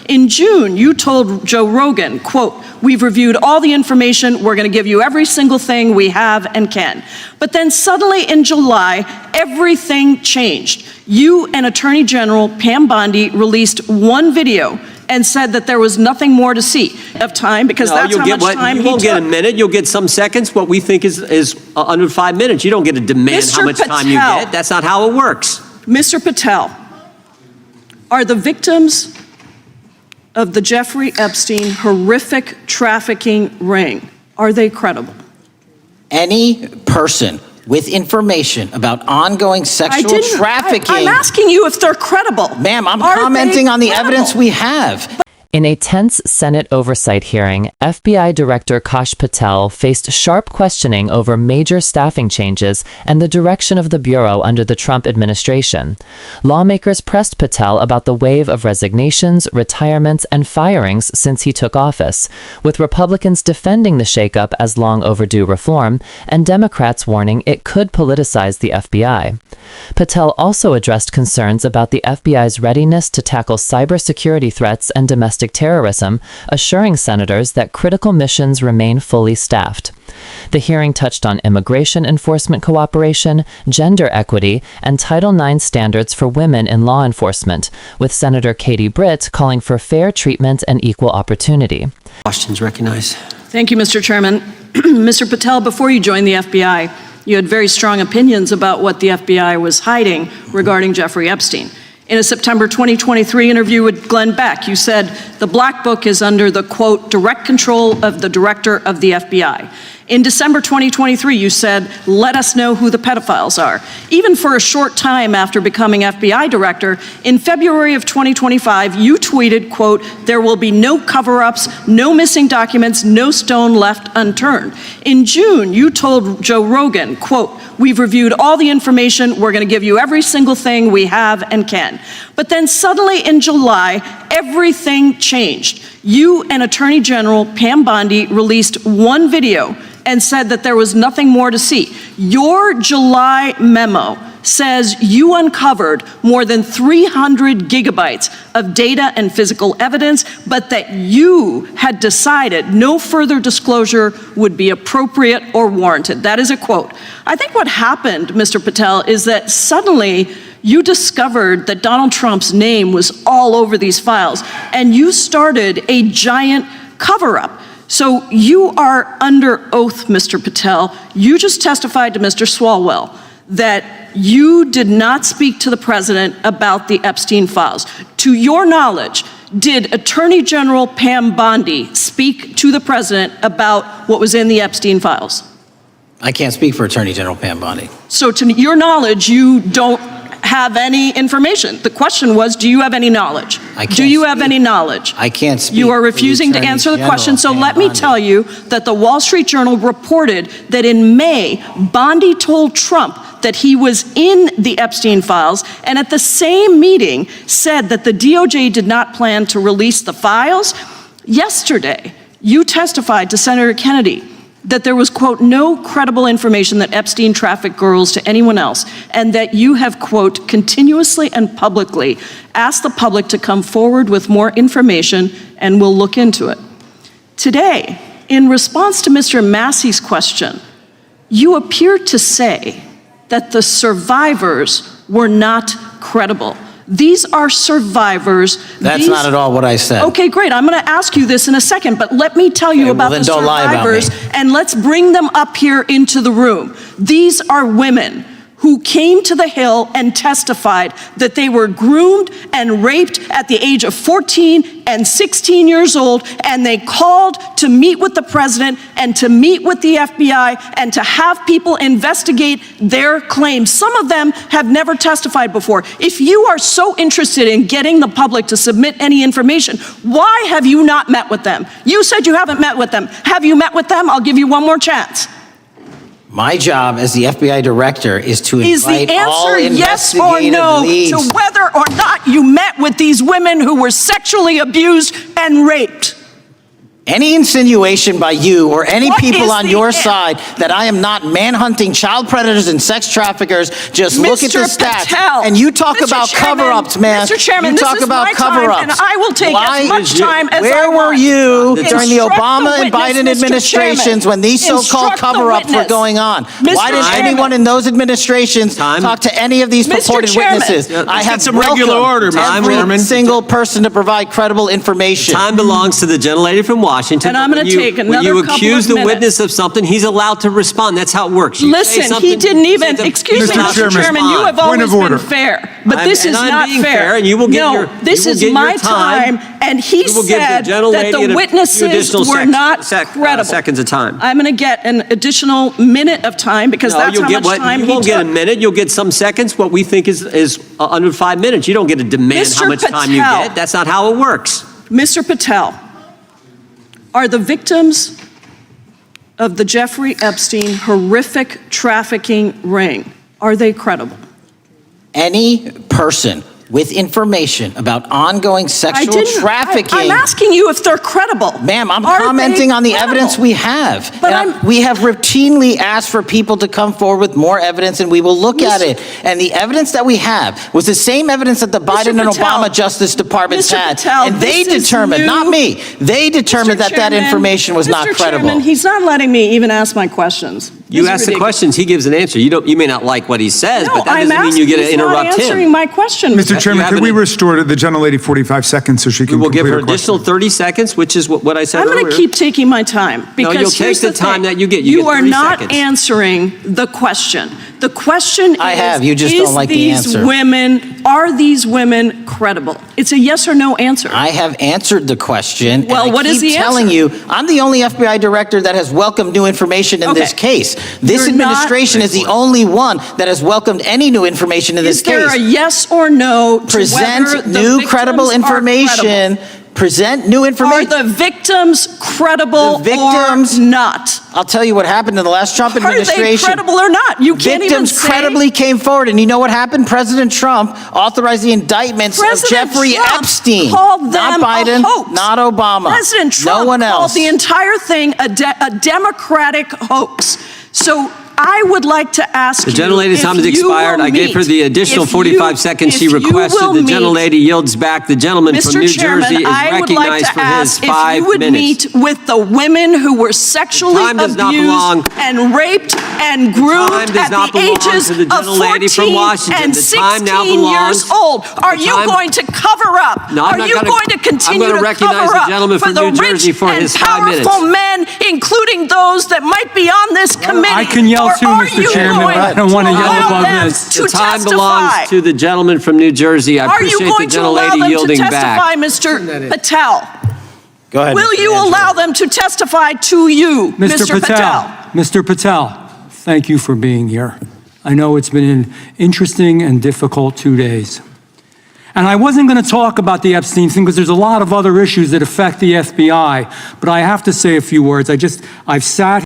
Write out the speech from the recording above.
In June, you told Joe Rogan, quote, "We've reviewed all the information. We're going to give you every single thing we have and can." But then suddenly in July, everything changed. You and Attorney General Pam Bondi released one video and said that there was nothing more to see of time, because that's how much time he took. You won't get a minute. You'll get some seconds. What we think is under 5 minutes. You don't get to demand how much time you get. That's not how it works. Mr. Patel, are the victims of the Jeffrey Epstein horrific trafficking ring, are they credible? Any person with information about ongoing sexual trafficking. I'm asking you if they're credible. Ma'am, I'm commenting on the evidence we have. In a tense Senate oversight hearing, FBI Director Kash Patel faced sharp questioning over major staffing changes and the direction of the Bureau under the Trump administration. Lawmakers pressed Patel about the wave of resignations, retirements, and firings since he took office, with Republicans defending the shakeup as long overdue reform, and Democrats warning it could politicize the FBI. Patel also addressed concerns about the FBI's readiness to tackle cybersecurity threats and domestic terrorism, assuring senators that critical missions remain fully staffed. The hearing touched on immigration enforcement cooperation, gender equity, and Title IX standards for women in law enforcement, with Senator Katie Britt calling for fair treatment and equal opportunity. Questions recognized. Thank you, Mr. Chairman. Mr. Patel, before you joined the FBI, you had very strong opinions about what the FBI was hiding regarding Jeffrey Epstein. In a September 2023 interview with Glenn Beck, you said the Black Book is under the, quote, direct control of the director of the FBI. In December 2023, you said, let us know who the pedophiles are. Even for a short time after becoming FBI director, in February of 2025, you tweeted, quote, there will be no cover-ups, no missing documents, no stone left unturned. In June, you told Joe Rogan, quote, we've reviewed all the information. We're going to give you every single thing we have and can. But then suddenly in July, everything changed. You and Attorney General Pam Bondi released one video and said that there was nothing more to see. Your July memo says you uncovered more than 300 gigabytes of data and physical evidence, but that you had decided no further disclosure would be appropriate or warranted. That is a quote. I think what happened, Mr. Patel, is that suddenly you discovered that Donald Trump's name was all over these files, and you started a giant cover-up. So you are under oath, Mr. Patel. You just testified to Mr. Swalwell that you did not speak to the president about the Epstein files. To your knowledge, did Attorney General Pam Bondi speak to the president about what was in the Epstein files? I can't speak for Attorney General Pam Bondi. So to your knowledge, you don't have any information. The question was, do you have any knowledge? Do you have any knowledge? I can't speak. You are refusing to answer the question. So let me tell you that the Wall Street Journal reported that in May, Bondi told Trump that he was in the Epstein files, and at the same meeting said that the DOJ did not plan to release the files. Yesterday, you testified to Senator Kennedy that there was, quote, no credible information that Epstein trafficked girls to anyone else, and that you have, quote, continuously and publicly asked the public to come forward with more information, and we'll look into it. Today, in response to Mr. Massey's question, you appear to say that the survivors were not credible. These are survivors. That's not at all what I said. Okay, great. I'm going to ask you this in a second, but let me tell you about the survivors, and let's bring them up here into the room. These are women who came to the Hill and testified that they were groomed and raped at the age of 14 and 16 years old, and they called to meet with the president and to meet with the FBI and to have people investigate their claims. Some of them have never testified before. If you are so interested in getting the public to submit any information, why have you not met with them? You said you haven't met with them. Have you met with them? I'll give you one more chance. My job as the FBI director is to invite all investigative leads. Is the answer yes or no to whether or not you met with these women who were sexually abused and raped? Any insinuation by you or any What people is on the your end? side that I am not manhunting child predators and sex traffickers, just look at the Mr. stats. Patel, And you talk Mr. about Chairman, cover-ups, man. Mr. Chairman, you this talk is about my time, cover-ups. and I will take as much time as I Where were want. you during the Instruct Obama and witness, Biden Mr. administrations Chairman. when these so-called Instruct the cover-ups were witness. going on? Mr. Why didn't Chairman. anyone in those administrations talk to any of these Mr. purported Chairman. witnesses? Yeah, I let's have get some regular order, Mr. every Chairman. single person to provide credible information. Time belongs to the gentlelady from Washington. And I'm but gonna when you- take another When you couple accuse of the minutes. witness of something, he's allowed to respond. That's how it works. You say Listen, something, he didn't you say even, something, excuse he's me, allowed to Mr. Chairman, respond. you have Point always of been order. fair, but I'm- this is and I'm not being fair. fair, and you will get No, your- this you will is get your my time. and he You will give the said that gentlelady the a few witnesses additional were not credible. seconds of time. I'm going to get an additional minute of time because No, that's you'll how get much time you he won't took. get a minute. You'll get some seconds. What we think is under 5 minutes. You don't get to demand how Mr. much time you Patel. get. That's not how it works. Mr. Patel, are the victims of the Jeffrey Epstein horrific trafficking ring, are they credible? Any person with information about ongoing sexual trafficking. I'm asking you if they're credible. Ma'am, I'm Are commenting they on the credible? evidence we have. But And we have routinely asked for people to come forward with more evidence, and we will look at it. And the evidence that we have was the same evidence that the Biden and Patel, Obama Justice Departments Mr. had. Patel, And they this is determined, new. not me, they determined Mr. that Chairman, information was not Mr. credible. Chairman, he's not letting me even ask my questions. You This is ask the ridiculous. questions, he gives an answer. You may not like what he says, No, but that I'm doesn't mean you get to asking, he's not interrupt answering him. my question. Mr. Chairman, have could we an- restore to the gentlelady 45 seconds so she We can will give complete her her question? additional 30 seconds, which is what I said I'm earlier. going to keep taking my time because you'll take here's the time thing. that you get. You get are 30 not seconds. answering the question. The question I is, have. You just is don't like the these answer. are these women credible? It's a yes or no answer. I have answered the question. Well, and I what is keep the telling answer? you, I'm the only FBI director that has welcomed new information in this Okay. case. This You're not- administration is the only one that has welcomed any new information in this Is there case. a yes or no to Present whether the new victims credible are information. Present new Are information. the victims credible The victims- or not? I'll tell you what happened in the last Trump Are they administration. credible or not? You can't even Victims say. credibly came forward, and you know what happened? President Trump authorized the indictments President of Jeffrey Trump Epstein. called Not them Biden, a hoax. not Obama. President Trump no one called else. the entire thing a Democratic hoax. So I would like to ask The you gentlelady's if time has you expired. will I gave her the meet- additional if 45 you- seconds if she you requested. will The meet- gentlelady yields back. The gentleman from Mr. New Chairman, Jersey is I would like recognized to for his ask if 5 you would minutes. meet with the women who were sexually time does not belong- abused and raped and groomed time does at not the belong ages to the of gentlelady from 14 Washington. and The time now 16 years belongs- old. Are the you time- going to cover up? No, I'm Are not you gonna- going to continue I'm gonna to recognize cover the up gentleman for from the New Jersey rich for and his 5 minutes. powerful men, including those that might be on this committee? I can yell Or too, are Mr. you Chairman. going I don't want to yell allow above them this. to The time testify? belongs to the gentleman from New Jersey. I Are you appreciate the going to allow gentlelady them to yielding testify, back. Mr. Patel? Go ahead. Will Mr. you Angelo. allow them to testify to you, Mr. Patel? Mr. Patel, thank you for being here. I know it's been an interesting and difficult 2 days. And I wasn't going to talk about the Epstein thing because there's a lot of other issues that affect the FBI, but I have to say a few words. I've sat